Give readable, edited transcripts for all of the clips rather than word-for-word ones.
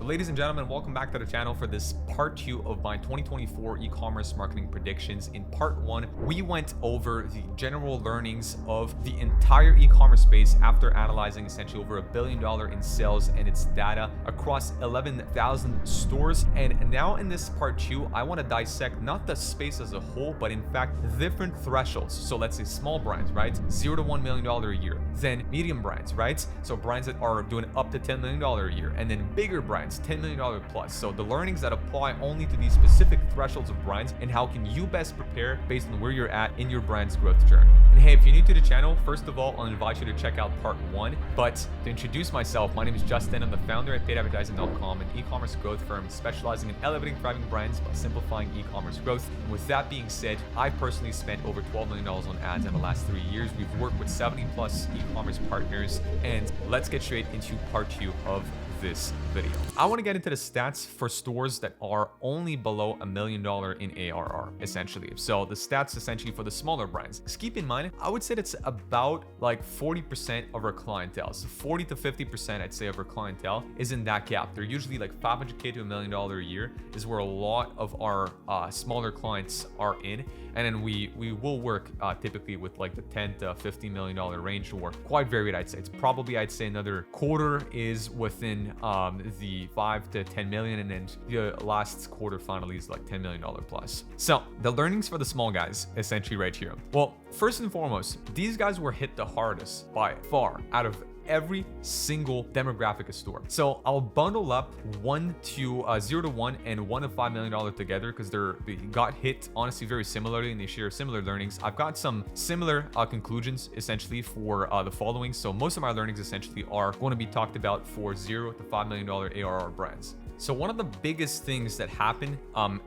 ladies and gentlemen, welcome back to the channel for this part 2 of my 2024 e-commerce marketing predictions. In part 1, we went over the general learnings of the entire e-commerce space after analyzing essentially over $1 billion in sales and its data across 11,000 stores. And now in this part 2, I want to dissect not the space as a whole, but in fact different thresholds. So let's say small brands, right? $0 to $1 million a year. Then medium brands, right? So brands that are doing up to $10 million a year. And then bigger brands, $10 million plus. So the learnings that apply only to these specific thresholds of brands, and how can you best prepare based on where you're at in your brand's growth journey. And hey, if you're new to the channel, first of all, I'll invite you to check out part 1. But to introduce myself, my name is Justin. I'm the founder at paidadvertising.com, an e-commerce growth firm specializing in elevating thriving brands by simplifying e-commerce growth. And with that being said, I personally spent over $12 million on ads in the last 3 years. We've worked with 70 plus e-commerce partners, and let's get straight into part 2 of this video. I want to get into the stats for stores that are only below $1 million in ARR, essentially. So the stats essentially for the smaller brands. Just keep in mind, I would say that's about like 40% of our clientele. So 40 to 50%, I'd say, of our clientele is in that gap. They're usually like $500K to $1 million a year is where a lot of our smaller clients are in. And then we will work typically with like the $10 to $50 million range, or quite varied, I'd say. It's probably, I'd say, another quarter is within the 5 to 10 million, and then the last quarter finally is like $10 million plus. So the learnings for the small guys essentially right here. Well, first and foremost, these guys were hit the hardest by far out of every single demographic of store. So I'll bundle up 0 to 1 and $1 to $5 million together because they got hit honestly very similarly and they share similar learnings. I've got some similar conclusions essentially for the following. So most of my learnings essentially are going to be talked about for $0 to $5 million ARR brands. So one of the biggest things that happen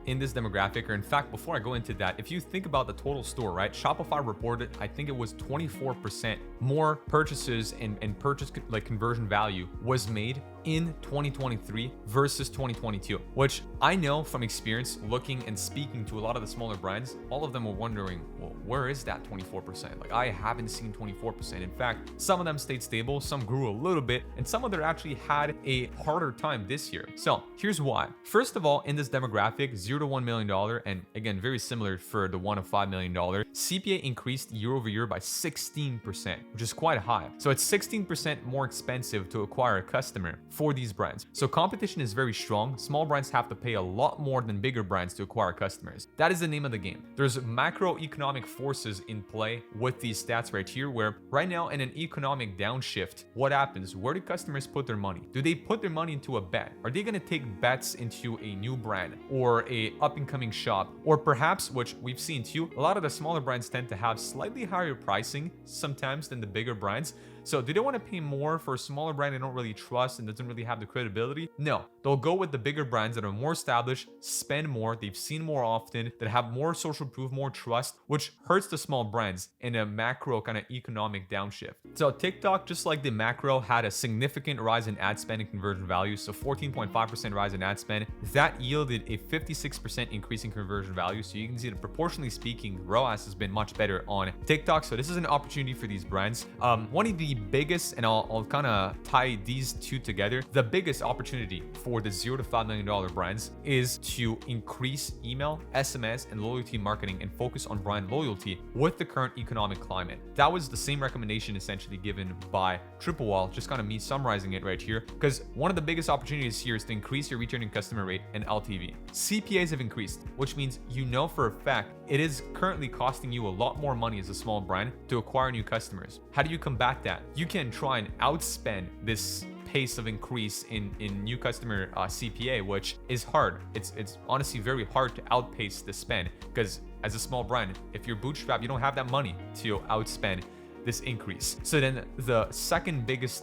in this demographic, or in fact, before I go into that, if you think about the total store, right? Shopify reported, I think it was 24% more purchases and purchase like conversion value was made in 2023 versus 2022, which I know from experience looking and speaking to a lot of the smaller brands, all of them were wondering, well, where is that 24%? Like, I haven't seen 24%. In fact, some of them stayed stable, some grew a little bit, and some of them actually had a harder time this year. So here's why. First of all, in this demographic, $0 to $1 million, and again, very similar for the $1 to $5 million, CPA increased year over year by 16%, which is quite high. So it's 16% more expensive to acquire a customer for these brands. So competition is very strong. Small brands have to pay a lot more than bigger brands to acquire customers. That is the name of the game. There's macroeconomic forces in play with these stats right here, where right now in an economic downshift, what happens? Where do customers put their money? Do they put their money into a bet? Are they going to take bets into a new brand or a up and coming shop? Or perhaps, which we've seen too, a lot of the smaller brands tend to have slightly higher pricing sometimes than the bigger brands. So do they want to pay more for a smaller brand they don't really trust and doesn't really have the credibility? No, they'll go with the bigger brands that are more established, spend more, they've seen more often, that have more social proof, more trust, which hurts the small brands in a macro kind of economic downshift. So TikTok, just like the macro, had a significant rise in ad spend and conversion value. So 14.5% rise in ad spend. That yielded a 56% increase in conversion value. So you can see that proportionally speaking, ROAS has been much better on TikTok. So this is an opportunity for these brands. One of the biggest, and I'll kind of tie these two together, the biggest opportunity for the $0 to $5 million brands is to increase email, SMS, and loyalty marketing and focus on brand loyalty with the current economic climate. That was the same recommendation essentially given by Triple Wall, just kind of me summarizing it right here, because one of the biggest opportunities here is to increase your returning customer rate and LTV. CPAs have increased, which means you know for a fact it is currently costing you a lot more money as a small brand to acquire new customers. How do you combat that? You can try and outspend this pace of increase in new customer CPA, which is hard. It's honestly very hard to outpace the spend, because as a small brand, if you're bootstrapped, you don't have that money to outspend this increase. So then the second biggest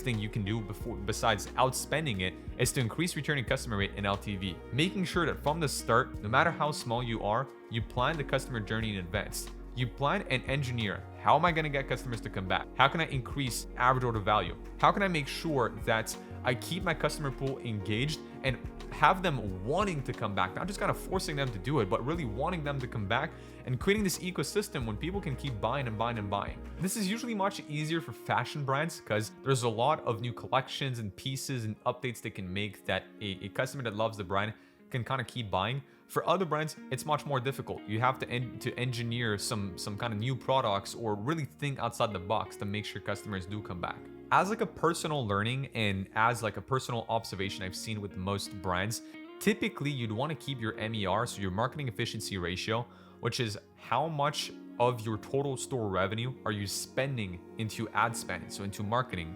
thing you can do besides outspending it is to increase returning customer rate and LTV, making sure that from the start, no matter how small you are, you plan the customer journey in advance. You plan and engineer, how am I going to get customers to come back? How can I increase average order value? How can I make sure that I keep my customer pool engaged and have them wanting to come back, not just kind of forcing them to do it, but really wanting them to come back and creating this ecosystem when people can keep buying and buying and buying. This is usually much easier for fashion brands because there's a lot of new collections and pieces and updates they can make that a customer that loves the brand can kind of keep buying. For other brands, it's much more difficult. You have to engineer some kind of new products or really think outside the box to make sure customers do come back. As like a personal learning and as like a personal observation I've seen with most brands, typically you'd want to keep your MER, so your marketing efficiency ratio, which is how much of your total store revenue are you spending into ad spend, so into marketing.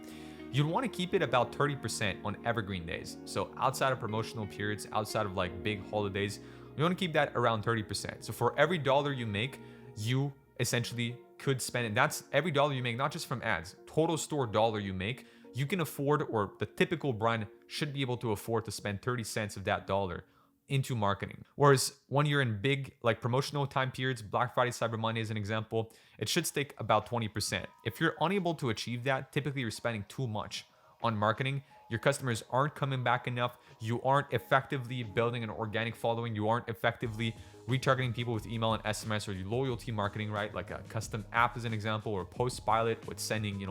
You'd want to keep it about 30% on evergreen days. So outside of promotional periods, outside of like big holidays, you want to keep that around 30%. So for every dollar you make, you essentially could spend, and that's every dollar you make, not just from ads, total store dollar you make, you can afford, or the typical brand should be able to afford to spend 30 cents of that dollar into marketing. Whereas when you're in big like promotional time periods, Black Friday, Cyber Monday is an example, it should stick about 20%. If you're unable to achieve that, typically you're spending too much on marketing. Your customers aren't coming back enough. You aren't effectively building an organic following. You aren't effectively retargeting people with email and SMS or loyalty marketing, right? Like a custom app as an example, or post pilot with sending,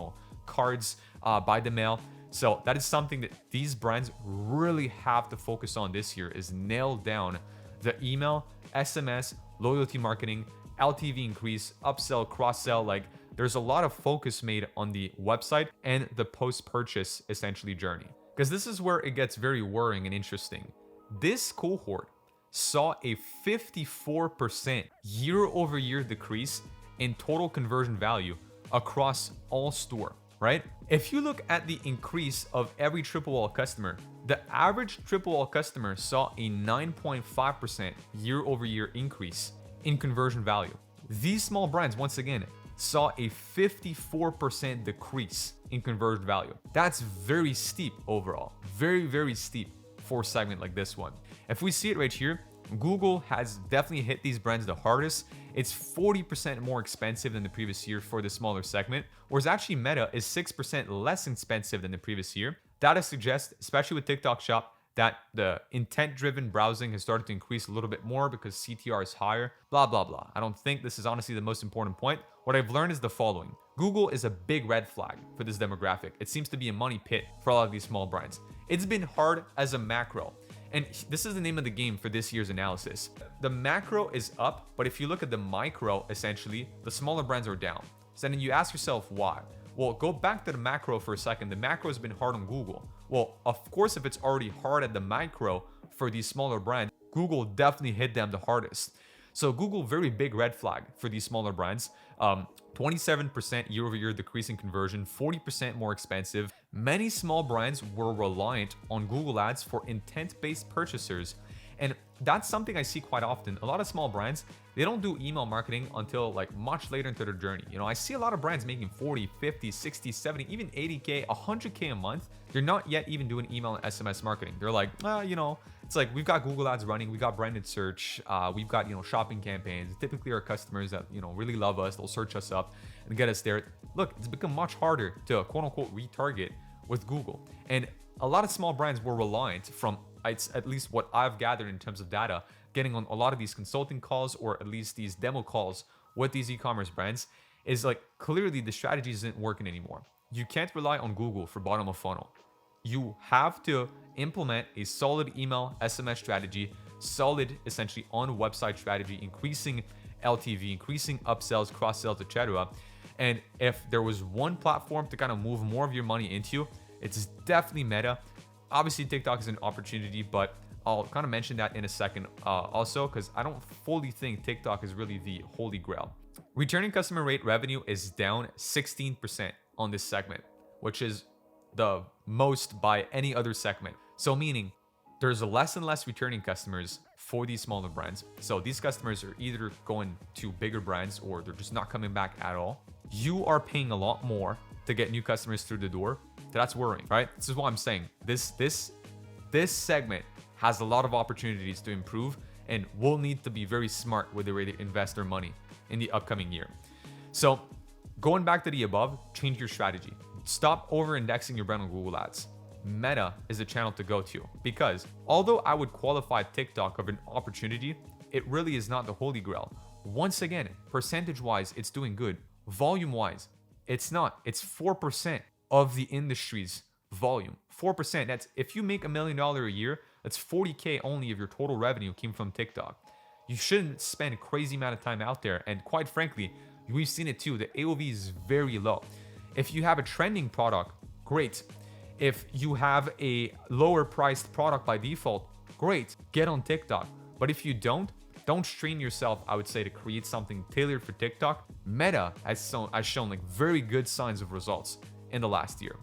cards by the mail. So that is something that these brands really have to focus on this year, is nail down the email, SMS, loyalty marketing, LTV increase, upsell, cross-sell. Like there's a lot of focus made on the website and the post-purchase essentially journey, because this is where it gets very worrying and interesting. This cohort saw a 54% year-over-year decrease in total conversion value across all store, right? If you look at the increase of every triple wall customer, the average triple wall customer saw a 9.5% year-over-year increase in conversion value. These small brands, once again, saw a 54% decrease in conversion value. That's very steep overall. Very, very steep for a segment like this one. If we see it right here, Google has definitely hit these brands the hardest. It's 40% more expensive than the previous year for the smaller segment, whereas actually Meta is 6% less expensive than the previous year. Data suggests, especially with TikTok Shop, that the intent-driven browsing has started to increase a little bit more because CTR is higher, blah, blah, blah. I don't think this is honestly the most important point. What I've learned is the following. Google is a big red flag for this demographic. It seems to be a money pit for a lot of these small brands. It's been hard as a macro. And this is the name of the game for this year's analysis. The macro is up, but if you look at the micro, essentially, the smaller brands are down. So then you ask yourself why? Well, go back to the macro for a second. The macro has been hard on Google. Well, of course, if it's already hard at the micro for these smaller brands, Google definitely hit them the hardest. So Google, very big red flag for these smaller brands. 27% year-over-year decrease in conversion, 40% more expensive. Many small brands were reliant on Google Ads for intent-based purchasers. And that's something I see quite often. A lot of small brands, they don't do email marketing until like much later into their journey. I see a lot of brands making 40, 50, 60, 70, even 80K, 100K a month. They're not yet even doing email and SMS marketing. They're like, it's like we've got Google Ads running, we got branded search, we've got, shopping campaigns. Typically our customers that, really love us, they'll search us up and get us there. Look, it's become much harder to quote unquote retarget with Google. And a lot of small brands were reliant from, it's at least what I've gathered in terms of data, getting on a lot of these consulting calls or at least these demo calls with these e-commerce brands, is like clearly the strategy isn't working anymore. You can't rely on Google for bottom of funnel. You have to implement a solid email SMS strategy, solid essentially on website strategy, increasing LTV, increasing upsells, cross-sells, etc. And if there was one platform to kind of move more of your money into, it's definitely Meta. Obviously, TikTok is an opportunity, but I'll kind of mention that in a second also, because I don't fully think TikTok is really the holy grail. Returning customer rate revenue is down 16% on this segment, which is the most by any other segment. So meaning there's less and less returning customers for these smaller brands. So these customers are either going to bigger brands or they're just not coming back at all. You are paying a lot more to get new customers through the door. That's worrying, right? This is what I'm saying. This segment has a lot of opportunities to improve and will need to be very smart with the way they invest their money in the upcoming year. So going back to the above, change your strategy. Stop over-indexing your brand on Google Ads. Meta is the channel to go to, because although I would qualify TikTok of an opportunity, it really is not the holy grail. Once again, percentage-wise, it's doing good. Volume-wise, it's not. It's 4% of the industry's volume. 4%. That's if you make $1 million a year, that's 40K only of your total revenue came from TikTok. You shouldn't spend a crazy amount of time out there. And quite frankly, we've seen it too. The AOV is very low. If you have a trending product, great. If you have a lower priced product by default, great. Get on TikTok. But if you don't strain yourself, I would say, to create something tailored for TikTok. Meta has shown like very good signs of results in the last year.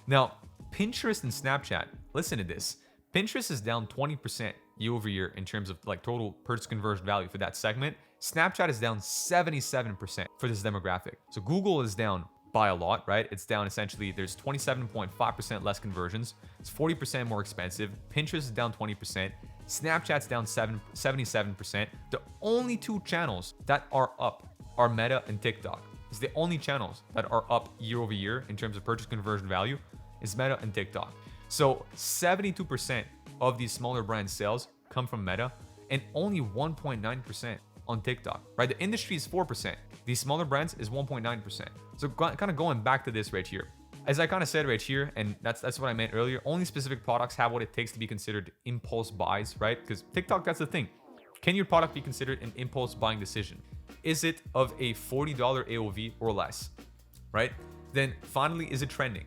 Now, Pinterest and Snapchat, listen to this. Pinterest is down 20% year over year in terms of like total purchase conversion value for that segment. Snapchat is down 77% for this demographic. So Google is down by a lot, right? It's down essentially, there's 27.5% less conversions. It's 40% more expensive. Pinterest is down 20%. Snapchat's down 77%. The only two channels that are up are Meta and TikTok. It's the only channels that are up year over year in terms of purchase conversion value is Meta and TikTok. So 72% of these smaller brand sales come from Meta and only 1.9% on TikTok, right? The industry is 4%. These smaller brands is 1.9%. So kind of going back to this right here. As I kind of said right here, and that's what I meant earlier, only specific products have what it takes to be considered impulse buys, right? Because TikTok, that's the thing. Can your product be considered an impulse buying decision? Is it of a $40 AOV or less, right? Then finally, is it trending?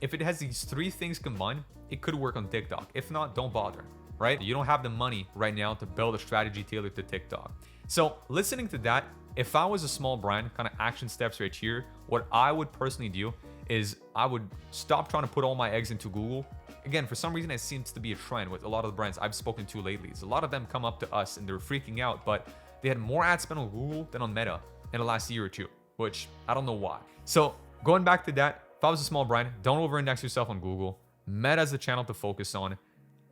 If it has these three things combined, it could work on TikTok. If not, don't bother, right? You don't have the money right now to build a strategy tailored to TikTok. So listening to that, if I was a small brand, kind of action steps right here, what I would personally do is I would stop trying to put all my eggs into Google. Again, for some reason, it seems to be a trend with a lot of the brands I've spoken to lately. So a lot of them come up to us and they're freaking out, but they had more ad spend on Google than on Meta in the last year or two, which I don't know why. So going back to that, if I was a small brand, don't over-index yourself on Google. Meta is the channel to focus on.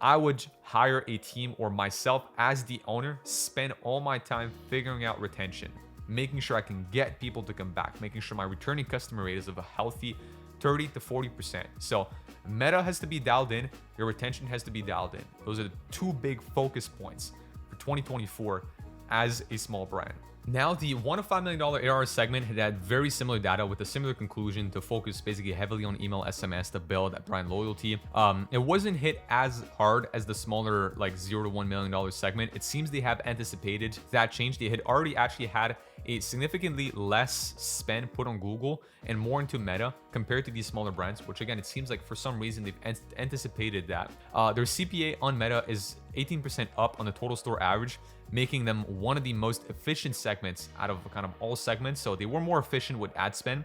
I would hire a team or myself as the owner, spend all my time figuring out retention, making sure I can get people to come back, making sure my returning customer rate is of a healthy 30 to 40%. So Meta has to be dialed in. Your retention has to be dialed in. Those are the two big focus points for 2024 as a small brand. Now, the $1 to $5 million ARR segment had very similar data with a similar conclusion to focus basically heavily on email SMS to build that brand loyalty. It wasn't hit as hard as the smaller like $0 to $1 million segment. It seems they have anticipated that change. They had already actually had a significantly less spend put on Google and more into Meta compared to these smaller brands, which again, it seems like for some reason they've anticipated that. Their CPA on Meta is 18% up on the total store average, making them one of the most efficient segments out of kind of all segments. So they were more efficient with ad spend.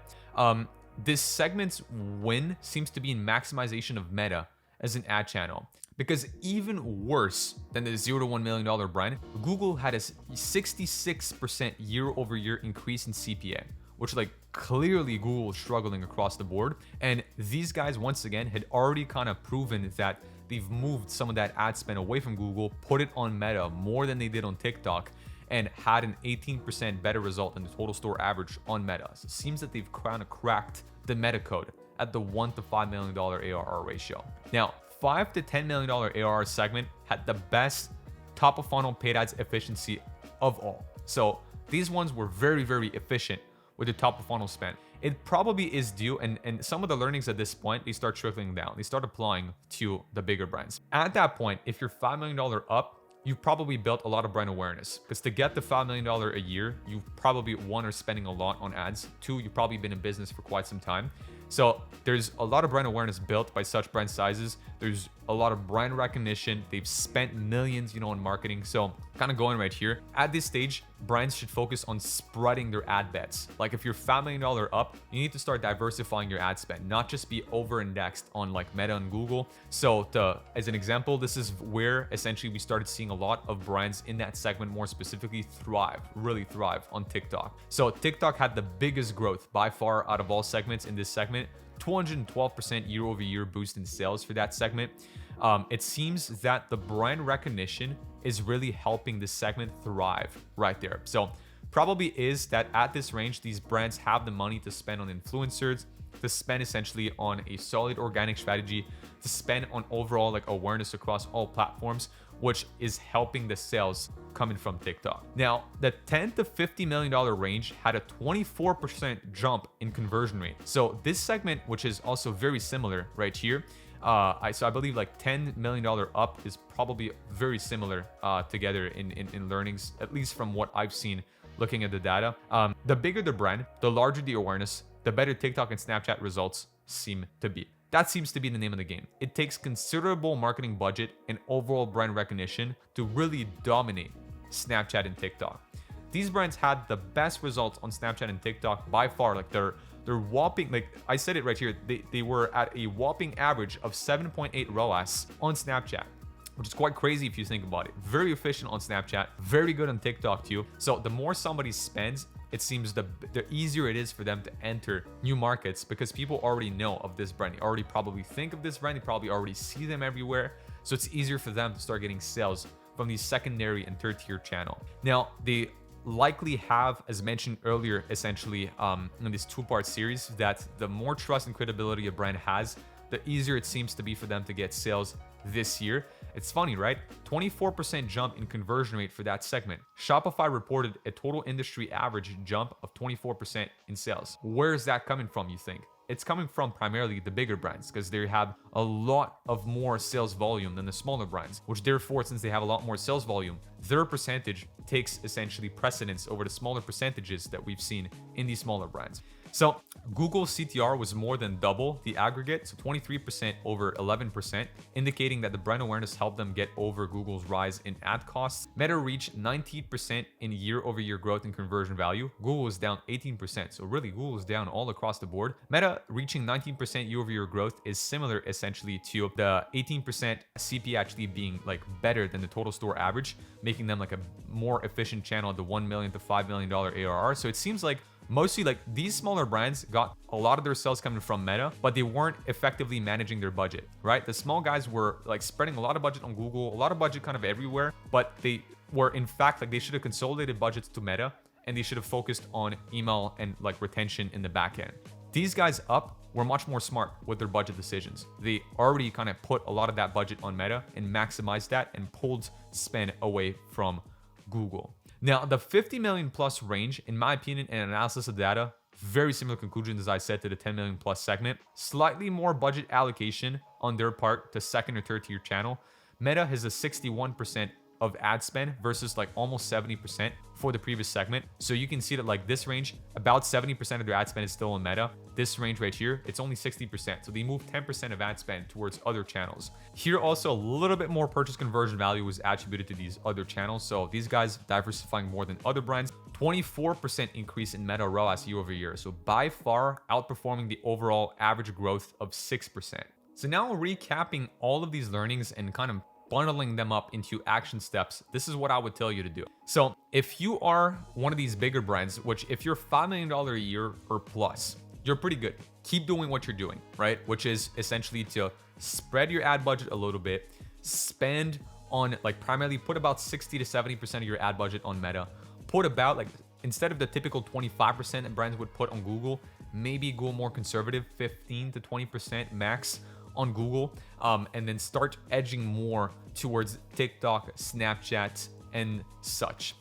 This segment's win seems to be in maximization of Meta as an ad channel. Because even worse than the $0 to $1 million brand, Google had a 66% year over year increase in CPA, which like clearly Google was struggling across the board. And these guys, once again, had already kind of proven that they've moved some of that ad spend away from Google, put it on Meta more than they did on TikTok, and had an 18% better result than the total store average on Meta. So it seems that they've kind of cracked the Meta code at the $1 to $5 million ARR ratio. Now, $5 to $10 million ARR segment had the best top of funnel paid ads efficiency of all. So these ones were very, very efficient with the top of funnel spend. It probably is due, and some of the learnings at this point, they start trickling down. They start applying to the bigger brands. At that point, if you're $5 million up, you've probably built a lot of brand awareness. Because to get the $5 million a year, you've probably, one, are spending a lot on ads. Two, you've probably been in business for quite some time. So there's a lot of brand awareness built by such brand sizes. There's a lot of brand recognition. They've spent millions, on marketing. So kind of going right here. At this stage, brands should focus on spreading their ad bets. Like if you're $5 million up, you need to start diversifying your ad spend, not just be over-indexed on like Meta and Google. So as an example, this is where essentially we started seeing a lot of brands in that segment more specifically really thrive on TikTok. So TikTok had the biggest growth by far out of all segments in this segment. 212% year over year boost in sales for that segment. It seems that the brand recognition is really helping this segment thrive right there. So probably is that at this range, these brands have the money to spend on influencers, to spend essentially on a solid organic strategy, to spend on overall like awareness across all platforms, which is helping the sales coming from TikTok. Now, the $10 to $50 million range had a 24% jump in conversion rate. So this segment, which is also very similar right here, I believe like $10 million up is probably very similar together in learnings, at least from what I've seen looking at the data. The bigger the brand, the larger the awareness, the better TikTok and Snapchat results seem to be. That seems to be the name of the game. It takes considerable marketing budget and overall brand recognition to really dominate Snapchat and TikTok. These brands had the best results on Snapchat and TikTok by far. Like they're whopping, like I said it right here, they were at a whopping average of 7.8 ROAS on Snapchat, which is quite crazy if you think about it. Very efficient on Snapchat, very good on TikTok too. So the more somebody spends, it seems the easier it is for them to enter new markets because people already know of this brand. They already probably think of this brand. They probably already see them everywhere. So it's easier for them to start getting sales from these secondary and third tier channel. Now, they likely have, as mentioned earlier, essentially in this two-part series, that the more trust and credibility a brand has, the easier it seems to be for them to get sales this year. It's funny, right? 24% jump in conversion rate for that segment. Shopify reported a total industry average jump of 24% in sales. Where is that coming from, you think? It's coming from primarily the bigger brands because they have a lot of more sales volume than the smaller brands, which therefore, since they have a lot more sales volume, their percentage takes essentially precedence over the smaller percentages that we've seen in these smaller brands. So Google's CTR was more than double the aggregate, so 23% over 11%, indicating that the brand awareness helped them get over Google's rise in ad costs. Meta reached 19% in year-over-year growth in conversion value. Google was down 18%, so really Google is down all across the board. Meta reaching 19% year-over-year growth is similar essentially to the 18% CP actually being like better than the total store average, making them like a more efficient channel at the $1 million to $5 million ARR. So it seems like mostly like these smaller brands got a lot of their sales coming from Meta, but they weren't effectively managing their budget, right? The small guys were like spreading a lot of budget on Google, a lot of budget kind of everywhere, but they were in fact like they should have consolidated budgets to Meta and they should have focused on email and like retention in the back end. These guys up were much more smart with their budget decisions. They already kind of put a lot of that budget on Meta and maximized that and pulled spend away from Google. Now, the 50 million plus range, in my opinion, and analysis of data, very similar conclusions as I said to the 10 million plus segment. Slightly more budget allocation on their part to second or third tier channel. Meta has a 61% of ad spend versus like almost 70% for the previous segment. So you can see that like this range, about 70% of their ad spend is still on Meta. This range right here, it's only 60%. So they moved 10% of ad spend towards other channels. Here also a little bit more purchase conversion value was attributed to these other channels. So these guys diversifying more than other brands. 24% increase in Meta ROAS year over year. So by far outperforming the overall average growth of 6%. So now recapping all of these learnings and kind of bundling them up into action steps, this is what I would tell you to do. So if you are one of these bigger brands, which if you're $5 million a year or plus, you're pretty good. Keep doing what you're doing, right? Which is essentially to spread your ad budget a little bit, spend on like primarily put about 60 to 70% of your ad budget on Meta, put about like, instead of the typical 25% that brands would put on Google, maybe go more conservative, 15 to 20% max on Google, and then start edging more towards TikTok, Snapchat, and such.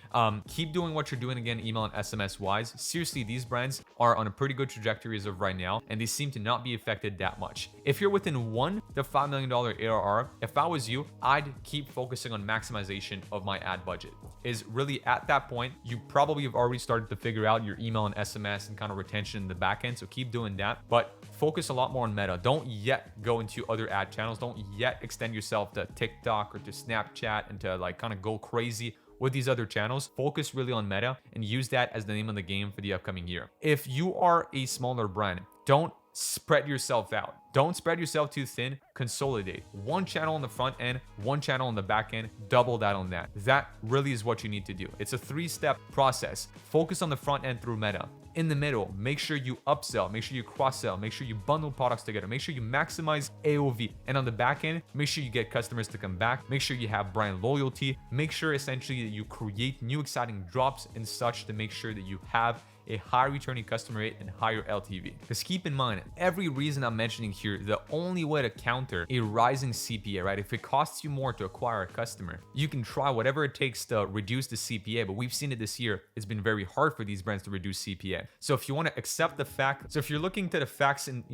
Keep doing what you're doing again, email and SMS wise. Seriously, these brands are on a pretty good trajectory as of right now, and they seem to not be affected that much. If you're within $1 to $5 million ARR, if I was you, I'd keep focusing on maximization of my ad budget. Is really at that point, you probably have already started to figure out your email and SMS and kind of retention in the back end. So keep doing that, but focus a lot more on Meta. Don't yet go into other ad channels. Don't yet extend yourself to TikTok or to Snapchat and to like kind of go crazy with these other channels. Focus really on Meta and use that as the name of the game for the upcoming year. If you are a smaller brand, don't spread yourself out. Don't spread yourself too thin. Consolidate. One channel on the front end, one channel on the back end, double that on that. That really is what you need to do. It's a 3-step process. Focus on the front end through Meta. In the middle, make sure you upsell, make sure you cross-sell, make sure you bundle products together, make sure you maximize AOV. And on the back end, make sure you get customers to come back, make sure you have brand loyalty, make sure essentially that you create new exciting drops and such to make sure that you have a high returning customer rate and higher LTV. Because keep in mind, every reason I'm mentioning here, the only way to counter a rising CPA, right? If it costs you more to acquire a customer, you can try whatever it takes to reduce the CPA, but we've seen it this year. It's been very hard for these brands to reduce CPA. So if you want to accept the fact, so if you're looking to the facts in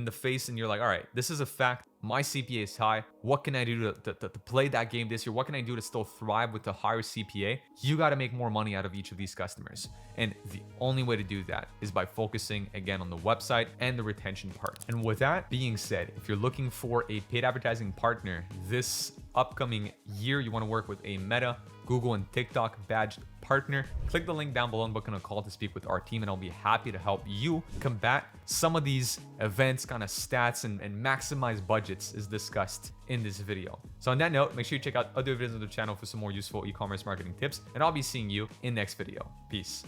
the face and you're like, all right, this is a fact, my CPA is high, what can I do to play that game this year? What can I do to still thrive with the higher CPA? You got to make more money out of each of these customers. And the only way to do that is by focusing again on the website and the retention part. And with that being said, if you're looking for a paid advertising partner this upcoming year, you want to work with a Meta, Google, and TikTok badged partner, click the link down below and book in a call to speak with our team, and I'll be happy to help you combat some of these events, kind of stats, and maximize budgets as discussed in this video. So on that note, make sure you check out other videos on the channel for some more useful e-commerce marketing tips, and I'll be seeing you in the next video. Peace.